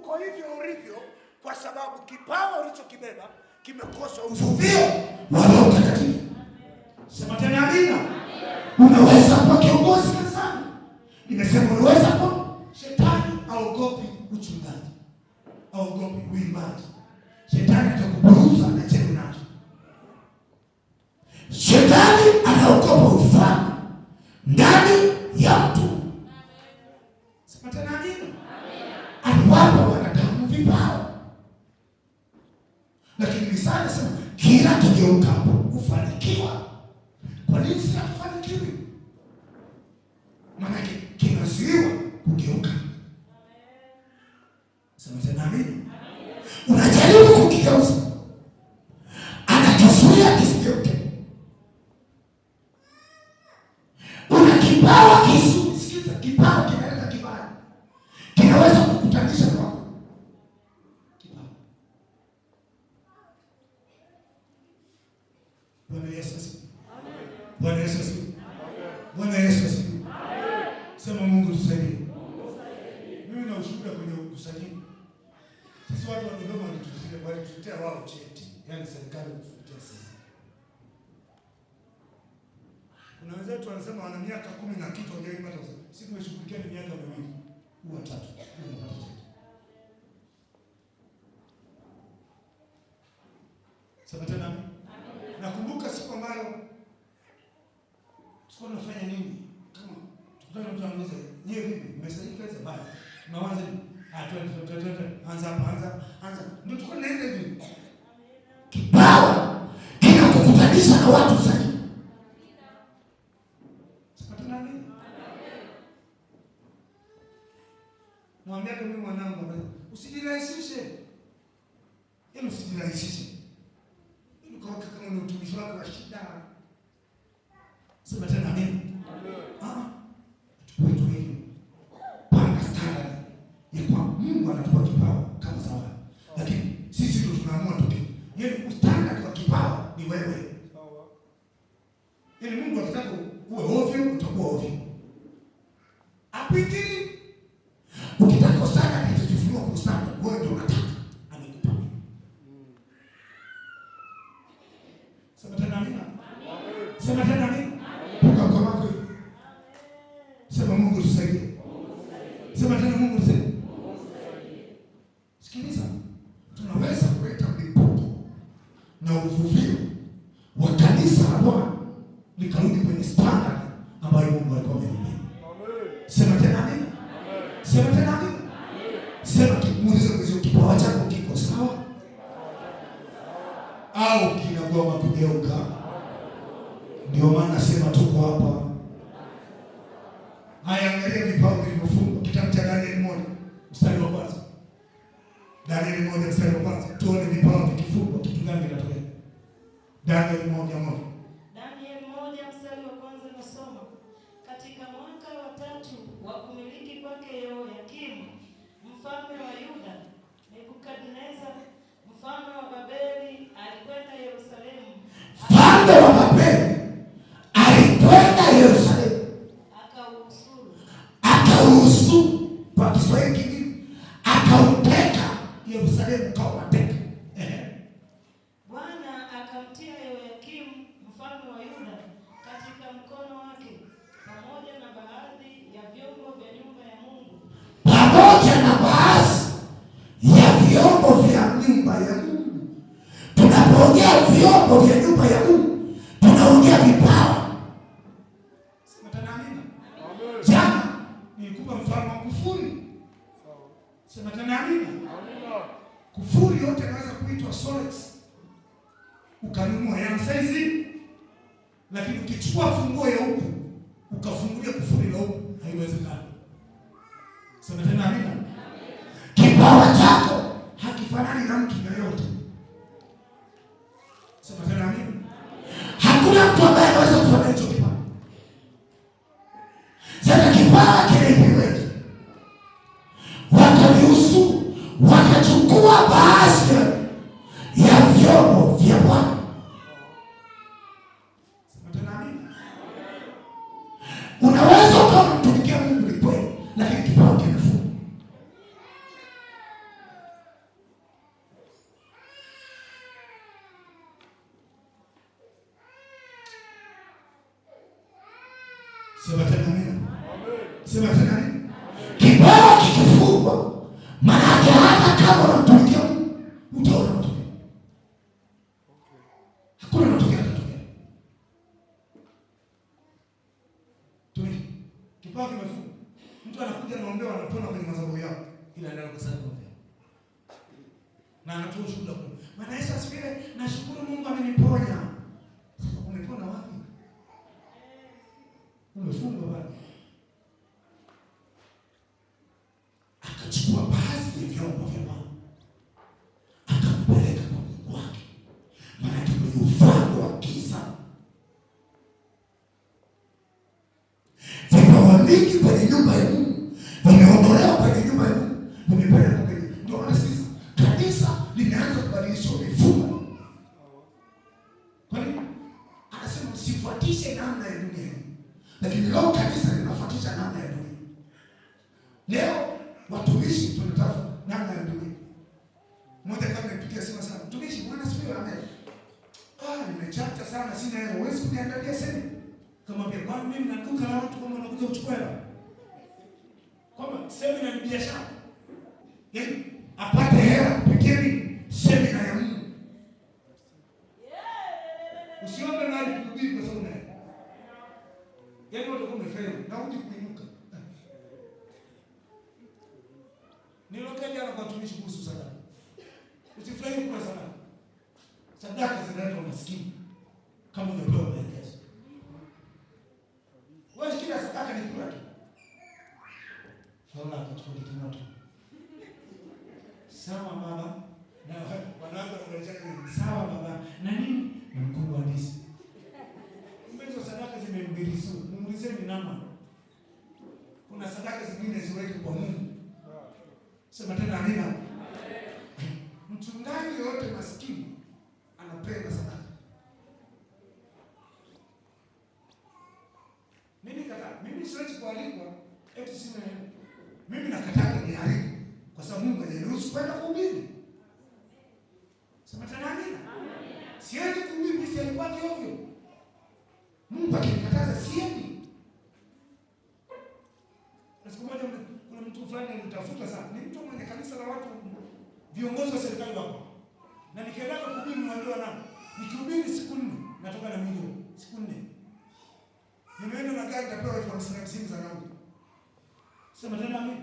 uko hivyo ulivyo kwa sababu kipawa ulichokibeba kimekosa uvuvio wa Roho Mtakatifu. Sema tena amina. Unaweza kuwa kiongozi kanisani. Nimesema unaweza kuwa. Shetani haogopi uchungaji, haogopi uimbaji. Shetani atakuburuza na cheo nacho. Shetani anaogopa ufalme ndani ya mtu. Sema tena amina. Aliwapa wanadamu vipawa, lakini Misali sema kila kigeukapo hufanikiwa. Kwa nini sasa tufanikiwe? Maana kinazuiwa kugeuka. Sema tena amina. Unajaribu kukigeuza, anakizuia kisigeuke. Una kipawa kizuri, sikiza, kipawa kinaleta kibali. Kinaweza kukutanisha na wako. Kipawa. Bwana Yesu asifiwe. Bwana Yesu asifiwe. Bwana Yesu asifiwe. Sema Mungu tusaidie. Mimi na ushuhuda kwenye usajili. Sisi watu wa Dodoma walitutetea wao cheti. Yaani serikali ilitutetea sisi. Kuna wenzetu wanasema wana miaka 10 na kitu hawajaipata. Sisi tumeshughulikia ni miaka 2 au 3. Sema tena. Nakumbuka siku ambayo tulikuwa tunafanya nini? Kama tukutana mtu anauliza, "Je, vipi? Mmesajika hizo bali?" Tunaanza nini? Anza hapa, anza. Ndio tulikuwa tunaenda hivi. Kipawa kinakukutanisha na watu sahihi. Sema tena nini? Naambia kama mwanangu, usijirahisishe. Yaani usijirahisishe. Kwa kama ni utumishi wako wa shida. Sema tena amina. Tupo hivi. Panga standard ya kwa Mungu anatupa kipawa kama sawa. Lakini sisi ndio tunaamua tu. Yaani standard wa kipawa ni wewe. Sawa. Yaani Mungu akitaka uwe ovyo utakuwa ovyo. Apiki. Ukitaka standard itajifunua kwa standard. Wewe ndio unataka. Amekupa. Sema tena amina. Sema tena amina. Punga kwa wako. Sema Mungu tusaidie. Sema tena Mungu tusaidie. Sikiliza. Tunaweza kuleta mlipuko na uvuvio wa kanisa la Bwana likarudi kwenye standard ambayo Mungu alikuwa ameweka. Sema tena amina. Sema tena amina. Sema muulize kipawa chako kiko sawa au kinagoma kugeuka? Ndio maana nasema tuko hapa. Haya, angalia vipawa vilivyofungwa. Kitabu cha Danieli 1 mstari wa kwanza. Danieli 1 mstari wa kwanza. Tuone vipawa vikifungwa kitu gani kinatokea. Danieli 1:1. Danieli 1 mstari wa kwanza nasoma. Katika mwaka wa 3 wa kumiliki kwake Yehoyakimu mfalme wa Yuda, Nebukadneza mfalme wa Babeli alikwenda Yerusalemu. Mfalme wa Babeli alikwenda Yerusalemu. Akauhusu kwa Kiswahili kingine. Akauteka Yerusalemu kwa mateka. Bwana akamtia Yehoyakimu mfalme wa Yuda katika mkono wake pamoja na baadhi ya vyombo vya nyumba ya Mungu. Pamoja na baadhi ya vyombo vya nyumba ya Mungu. Tunapoongea vyombo vya nyumba ya Mungu, tunaongea vipawa. Sema tena amina. Amen. Jana nilikupa mfano wa kufuri. Sema tena amina. Amina. Kufuri yote inaweza kuitwa Solex. Ukanunua ya saizi, lakini ukichukua funguo ya huku ukafungulia kufuri la huku haiwezekani. Sema tena amina. Kipawa chako hakifanani na mtu yeyote. Sema tena amina. Hakuna mtu ambaye anaweza kufanya hicho kipawa. Sasa kipawa kile wakavihusu, wakachukua baadhi ya vyombo vya Bwana. Sema tena amina. Unaweza ukamtumikia Mungu ni kweli, lakini kipawa kimefungwa. Sema tena amina. Sema tena amina. Kipawa kikifungwa, maana hata kama unamtumikia Mungu, utaona matokeo. Hakuna matokeo yatatokea. Tumishi, kipawa kimefungwa. Mtu anakuja anaombewa, anapona kwenye madhabahu yao, ila ndio kusali kuombea. Na anatoa shuhuda kwa Bwana Yesu asifiwe, nashukuru Mungu ameniponya. Sasa umepona wapi? Umefungwa bado. Akachukua baadhi ya vyombo vya Mungu, akampeleka kwa Mungu wake, maana kwenye ufalme wa giza vipawa vingi kwenye nyumba ya Mungu vimeondolewa kwenye nyumba ya Mungu, vimepelekwa kwenye. Ndio maana sisi kanisa limeanza kubadilishwa mifumo. Kwa nini? Anasema msifuatishe namna ya dunia, lakini leo kanisa linafuatisha namna ya dunia. Leo watumishi tunatafuta namna ya dunia. Mmoja kama nipigia simu sana, mtumishi Bwana asifiwe, amen. Nimechacha sana, sina hela, huwezi kuniandalia sema. Kama vile kwa mimi nakuka na watu kama wanakuja kuchukua hela. Kama semina ni biashara. Yaani apate hela kupitia nini? Semina ya Mungu. Usiombe nani kuhubiri kwa sababu naye. Yaani watu kama umefeli na uje kuinuka. Nilokaje ana kwa watumishi kuhusu sadaka. Usifurahi kwa sadaka. Sadaka zinaletwa maskini. Kama unapewa maelekezo. Wewe kila sadaka ni kula tu. Faula akachukua kitimoto. Sawa baba. Na wanawake wanaeleza sawa baba. Na nini? Na mkungu wa ndizi. Hizo sadaka zimembilisu. Muulizeni namba. Kuna sadaka zingine ziweke kwa Mungu. Sema tena amina. Mchungaji yote maskini anapenda sadaka. Mimi siwezi kualikwa eti sina hela. Mimi nakataa ni aliko kwa sababu Mungu hajaniruhusu kwenda kuhubiri. Sema tena amina. Siwezi kuhubiri si alikuwa ovyo. Mungu akinikataza siendi. Siku moja kuna mtu fulani nitafuta sana. Ni mtu mwenye kanisa la watu viongozi wa serikali wako. Na nikienda kuhubiri niwaambiwa nani? Nikihubiri siku 4 natoka na milioni siku 4. Nimeenda na gari nitapewa 50,000 za nauli. Sema tena mimi.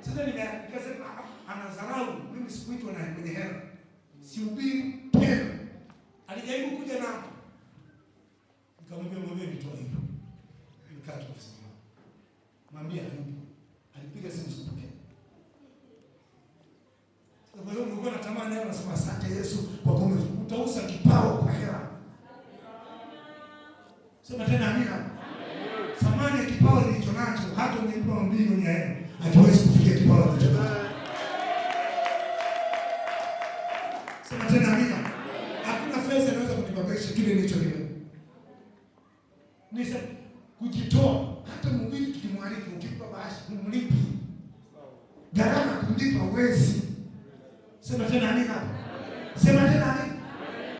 Sasa nikasema anadharau mimi sikuitwa na kwenye hela. Sihubiri tena. Alijaribu kuja na hapo. Nikamwambia nitoa hiyo. Nikaa tu ofisini. Mwambie hayupo. Alipiga simu sikupokea. Kwa hiyo nilikuwa natamani leo nasema asante Yesu kwa kuwa utauza kipawa kwa hela. Sema tena amina. Samani ya kipawa nilicho nacho hata ungenipa milioni ya hela hatuwezi kufikia kipawa nilicho nacho. Sema tena amina. Hakuna fedha inaweza kunibadilisha kile nilichokibeba. Nisa kujitoa hata mhubiri tukimwalika ukimpa bashi kumlipi. Gharama kumlipa uwezi. Sema tena amina. Sema tena amina.